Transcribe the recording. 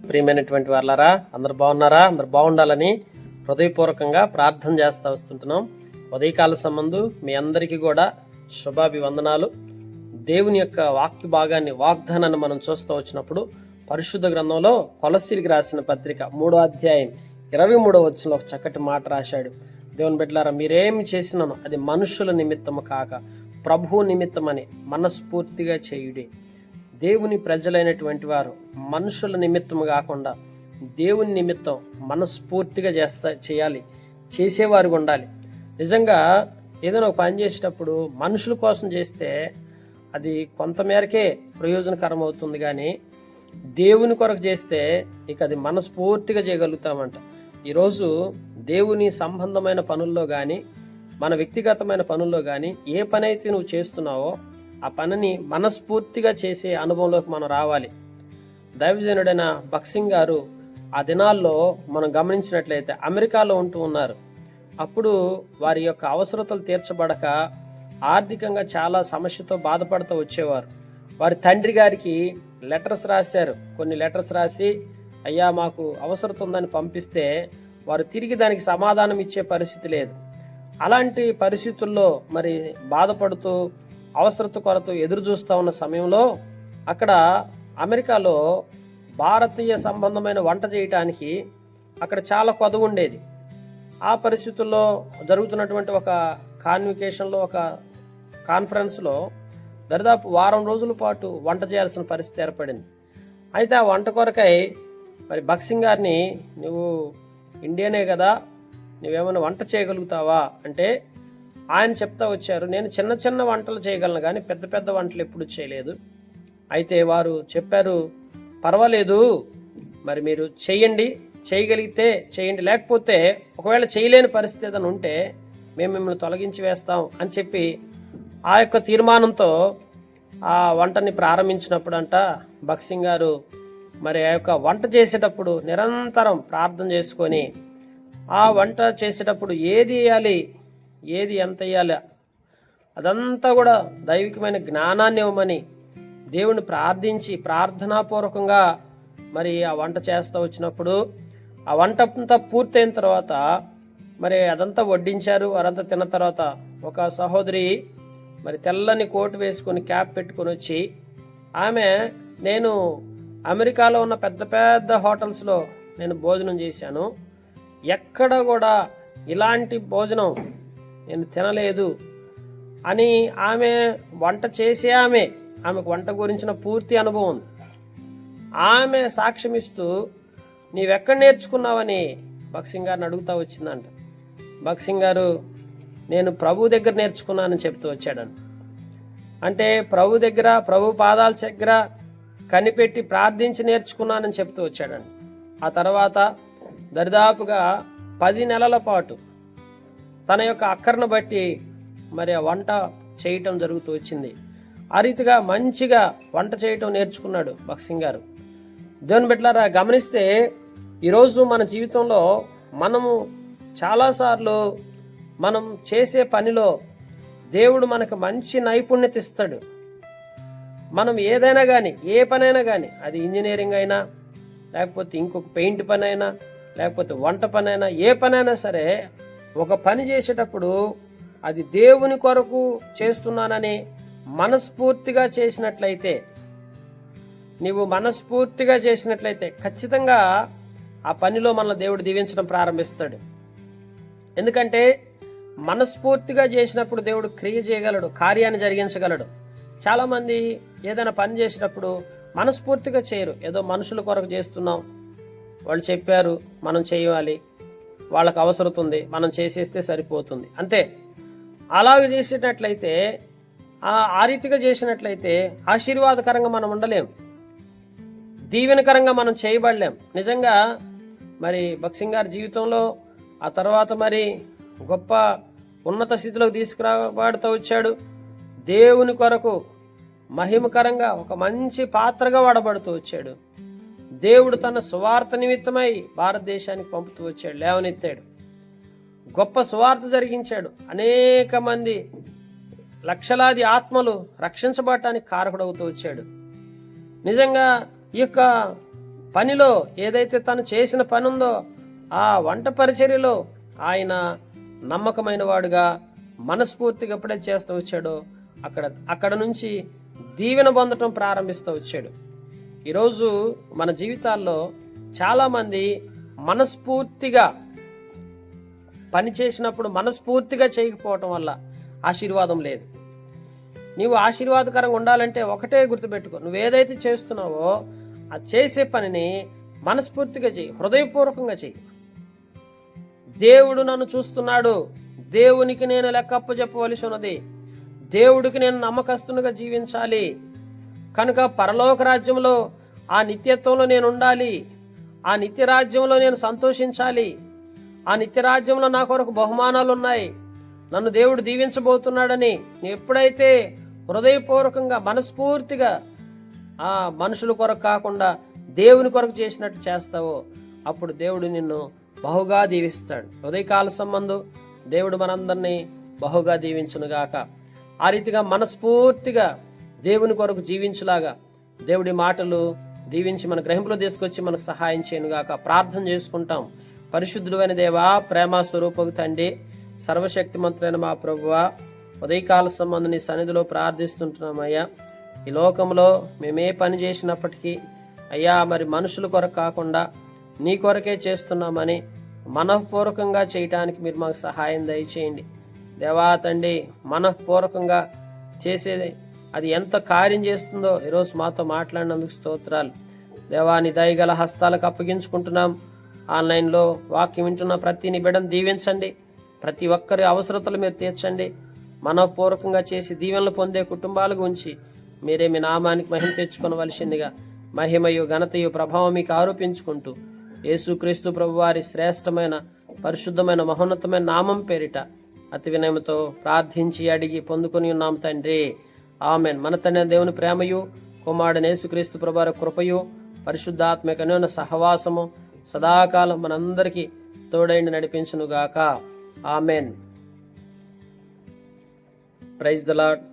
ప్రియమైనటువంటి వాళ్ళారా, అందరు బాగున్నారా? అందరు బాగుండాలని హృదయపూర్వకంగా ప్రార్థన చేస్తూ వస్తుంటున్నాం. ఉదయకాల సంబంధు మీ అందరికీ కూడా శుభాభివందనాలు. దేవుని యొక్క వాక్య భాగాన్ని, వాగ్దానాన్ని మనం చూస్తూ వచ్చినప్పుడు పరిశుద్ధ గ్రంథంలో కొలస్సీలకు రాసిన పత్రిక 3వ అధ్యాయం 23వ వచనంలో ఒక చక్కటి మాట రాశాడు. దేవుని బిడ్డలారా, మీరేమి చేసినానో అది మనుషుల నిమిత్తము కాక ప్రభువు నిమిత్తమని మనస్ఫూర్తిగా చేయుడి. దేవుని ప్రజలైనటువంటి వారు మనుషుల నిమిత్తం కాకుండా దేవుని నిమిత్తం మనస్ఫూర్తిగా చేయాలి, చేసేవారుగా ఉండాలి. నిజంగా ఏదైనా ఒక పని చేసేటప్పుడు మనుషుల కోసం చేస్తే అది కొంతమేరకే ప్రయోజనకరం అవుతుంది, కానీ దేవుని కొరకు చేస్తే ఇక అది మనస్ఫూర్తిగా చేయగలుగుతామంట. ఈరోజు దేవుని సంబంధమైన పనుల్లో కానీ మన వ్యక్తిగతమైన పనుల్లో కానీ ఏ పని అయితే నువ్వు చేస్తున్నావో ఆ పనిని మనస్ఫూర్తిగా చేసే అనుభవంలోకి మనం రావాలి. దైవజనుడైన భక్సింగ్ గారు ఆ దినాల్లో మనం గమనించినట్లయితే అమెరికాలో ఉంటూ ఉన్నారు. అప్పుడు వారి యొక్క అవసరతలు తీర్చబడక ఆర్థికంగా చాలా సమస్యతో బాధపడుతూ వచ్చేవారు. వారి తండ్రి గారికి లెటర్స్ రాశారు. కొన్ని లెటర్స్ రాసి, అయ్యా మాకు అవసరత ఉందని పంపిస్తే వారు తిరిగి దానికి సమాధానం ఇచ్చే పరిస్థితి లేదు. అలాంటి పరిస్థితుల్లో మరి బాధపడుతూ అవసరత కొరత ఎదురు చూస్తూ ఉన్న సమయంలో అక్కడ అమెరికాలో భారతీయ సంబంధమైన వంట చేయటానికి అక్కడ చాలా కొదవ ఉండేది. ఆ పరిస్థితుల్లో జరుగుతున్నటువంటి ఒక కాన్వికేషన్లో, ఒక కాన్ఫరెన్స్లో దరిదాపు వారం రోజుల పాటు వంట చేయాల్సిన పరిస్థితి ఏర్పడింది. అయితే ఆ వంట కొరకై మరి భక్సింగ్ గారిని, నువ్వు ఇండియనే కదా, నువ్వేమైనా వంట చేయగలుగుతావా అంటే ఆయన చెప్తా వచ్చారు, నేను చిన్న చిన్న వంటలు చేయగలను కానీ పెద్ద పెద్ద వంటలు ఎప్పుడు చేయలేదు. అయితే వారు చెప్పారు, పర్వాలేదు, మరి మీరు చేయండి, చేయగలిగితే చేయండి, లేకపోతే ఒకవేళ చేయలేని పరిస్థితి ఏదైనా ఉంటే మేము మిమ్మల్ని తొలగించి వేస్తాం అని చెప్పి ఆ యొక్క తీర్మానంతో ఆ వంటని ప్రారంభించినప్పుడు అంట భక్సింగ్ గారు మరి ఆ యొక్క వంట చేసేటప్పుడు నిరంతరం ప్రార్థన చేసుకొని ఆ వంట చేసేటప్పుడు ఏది వేయాలి, ఏది ఎంత వేయాలి అదంతా కూడా దైవికమైన జ్ఞానాన్ని ఇవ్వమని దేవుని ప్రార్థించి ప్రార్థనాపూర్వకంగా మరి ఆ వంట చేస్తూ వచ్చినప్పుడు ఆ వంట అంతా పూర్తయిన తర్వాత మరి అదంతా వడ్డించారు. వారంతా తిన్న తర్వాత ఒక సహోదరి మరి తెల్లని కోటు వేసుకొని క్యాప్ పెట్టుకొని వచ్చి, ఆమె నేను అమెరికాలో ఉన్న పెద్ద పెద్ద హోటల్స్లో నేను భోజనం చేశాను, ఎక్కడ కూడా ఇలాంటి భోజనం నేను తినలేదు అని ఆమె వంట చేసే ఆమెకు వంట గురించిన పూర్తి అనుభవం ఉంది. ఆమె సాక్ష్యమిస్తూ నీవెక్కడ నేర్చుకున్నావని భక్సింగ్ గారిని అడుగుతూ వచ్చిందంట. భక్సింగ్ గారు, నేను ప్రభు దగ్గర నేర్చుకున్నానని చెప్తూ వచ్చాడని. అంటే ప్రభు దగ్గర, ప్రభు పాదాల దగ్గర కనిపెట్టి ప్రార్థించి నేర్చుకున్నానని చెప్తూ వచ్చాడని. ఆ తర్వాత దరిదాపుగా 10 నెలల పాటు తన యొక్క అక్కరను బట్టి మరి ఆ వంట చేయటం జరుగుతూ వచ్చింది. ఆ రీతిగా మంచిగా వంట చేయటం నేర్చుకున్నాడు భక్సింగ్ గారు. దేవుని బిడ్డలారా, గమనిస్తే ఈరోజు మన జీవితంలో మనము చాలాసార్లు మనం చేసే పనిలో దేవుడు మనకు మంచి నైపుణ్యత ఇస్తాడు. మనం ఏదైనా కానీ, ఏ పనైనా కానీ, అది ఇంజనీరింగ్ అయినా, లేకపోతే ఇంకొక పెయింట్ పని అయినా, లేకపోతే వంట పని అయినా, ఏ పనైనా సరే ఒక పని చేసేటప్పుడు అది దేవుని కొరకు చేస్తున్నానని మనస్ఫూర్తిగా చేసినట్లయితే, నీవు మనస్ఫూర్తిగా చేసినట్లయితే ఖచ్చితంగా ఆ పనిలో మన దేవుడు దీవించడం ప్రారంభిస్తాడు. ఎందుకంటే మనస్ఫూర్తిగా చేసినప్పుడు దేవుడు క్రియ చేయగలడు, కార్యాన్ని జరిగించగలడు. చాలామంది ఏదైనా పని చేసేటప్పుడు మనస్ఫూర్తిగా చేయరు. ఏదో మనుషుల కొరకు చేస్తున్నాం, వాళ్ళు చెప్పారు మనం చేయాలి, వాళ్ళకు అవసరం ఉంది, మనం చేసేస్తే సరిపోతుంది, అంతే. అలాగ చేసేటట్లయితే, ఆ రీతిగా చేసినట్లయితే ఆశీర్వాదకరంగా మనం ఉండలేం, దీవెనకరంగా మనం చేయబడలేం. నిజంగా మరి భక్సింగ్ గారి జీవితంలో ఆ తర్వాత మరి గొప్ప ఉన్నత స్థితిలోకి తీసుకురాబడుతూ వచ్చాడు. దేవుని కొరకు మహిమకరంగా ఒక మంచి పాత్రగా వాడబడుతూ వచ్చాడు. దేవుడు తన సువార్త నిమిత్తమై భారతదేశానికి పంపుతూ వచ్చాడు, లేవనెత్తాడు, గొప్ప సువార్త జరిగించాడు. అనేక మంది లక్షలాది ఆత్మలు రక్షించబడటానికి కారకుడవుతూ వచ్చాడు. నిజంగా ఈ యొక్క పనిలో ఏదైతే తను చేసిన పని ఉందో ఆ వంట పరిచర్యలో ఆయన నమ్మకమైన వాడుగా మనస్ఫూర్తిగా ఎప్పుడైతే చేస్తూ వచ్చాడో అక్కడ నుంచి దీవెన పొందటం ప్రారంభిస్తూ వచ్చాడు. ఈరోజు మన జీవితాల్లో చాలామంది మనస్ఫూర్తిగా పని చేసినప్పుడు మనస్ఫూర్తిగా చేయకపోవటం వల్ల ఆశీర్వాదం లేదు. నీవు ఆశీర్వాదకరంగా ఉండాలంటే ఒకటే గుర్తుపెట్టుకో, నువ్వేదైతే చేస్తున్నావో ఆ చేసే పనిని మనస్ఫూర్తిగా చెయ్యి, హృదయపూర్వకంగా చెయ్యి. దేవుడు నన్ను చూస్తున్నాడు, దేవునికి నేను లెక్కప్ప చెప్పవలసి ఉన్నది, దేవుడికి నేను నమ్మకస్తునిగా జీవించాలి, కనుక పరలోక రాజ్యంలో ఆ నిత్యత్వంలో నేను ఉండాలి, ఆ నిత్య రాజ్యంలో నేను సంతోషించాలి, ఆ నిత్య రాజ్యంలో నా కొరకు బహుమానాలు ఉన్నాయి, నన్ను దేవుడు దీవించబోతున్నాడని ఎప్పుడైతే హృదయపూర్వకంగా మనస్ఫూర్తిగా ఆ మనుషుల కొరకు కాకుండా దేవుని కొరకు చేసినట్టు చేస్తావో అప్పుడు దేవుడు నిన్ను బహుగా దీవిస్తాడు. ఉదయకాల సంబంధం దేవుడు మనందరినీ బహుగా దీవించునుగాక. ఆ రీతిగా మనస్ఫూర్తిగా దేవుని కొరకు జీవించులాగా దేవుడి మాటలు దీవించి మన గ్రహింపులో తీసుకొచ్చి మనకు సహాయం చేయనుగాక. ప్రార్థన చేసుకుంటాం. పరిశుద్ధుడైన దేవా, ప్రేమ స్వరూపకు తండ్రి, సర్వశక్తిమంతుడైన మా ప్రభువా, ఉదయకాల సంబంధం నీ సన్నిధిలో ప్రార్థిస్తుంటున్నామయ్యా. ఈ లోకంలో మేమే పని చేసినప్పటికీ అయ్యా మరి మనుషుల కొరకు కాకుండా నీ కొరకే చేస్తున్నామని మనఃపూర్వకంగా చేయటానికి మీరు మాకు సహాయం దయచేయండి. దేవా తండ్రి, మనఃపూర్వకంగా చేసేది అది ఎంత కార్యం చేస్తుందో ఈరోజు మాతో మాట్లాడినందుకు స్తోత్రాలు. దేవా నీ దయగల హస్తాలకు అప్పగించుకుంటున్నాం. ఆన్లైన్లో వాక్యం వింటున్న ప్రతి నీ బిడ్డను దీవించండి, ప్రతి ఒక్కరి అవసరతలు మీరు తీర్చండి. మనఃపూర్వకంగా చేసి దీవెనలు పొందే కుటుంబాలకు ఉంచి మీరే మీ నామానికి మహిమ తెచ్చుకొనవలసిందిగా మహిమయు ఘనతయు ప్రభావం మీకు ఆరోపించుకుంటూ యేసుక్రీస్తు ప్రభువారి శ్రేష్టమైన పరిశుద్ధమైన మహోన్నతమైన నామం పేరిట అతి వినయముతో ప్రార్థించి అడిగి పొందుకొని ఉన్నాం తండ్రి, ఆమెన్. మన తండ్రి దేవుని ప్రేమయు కుమారుడైన యేసుక్రీస్తు ప్రభువారి కృపయు పరిశుద్ధాత్మకమైన సహవాసము సదాకాలం మనందరికీ తోడైండి నడిపించునుగాక. ఆమెన్. Praise the lord.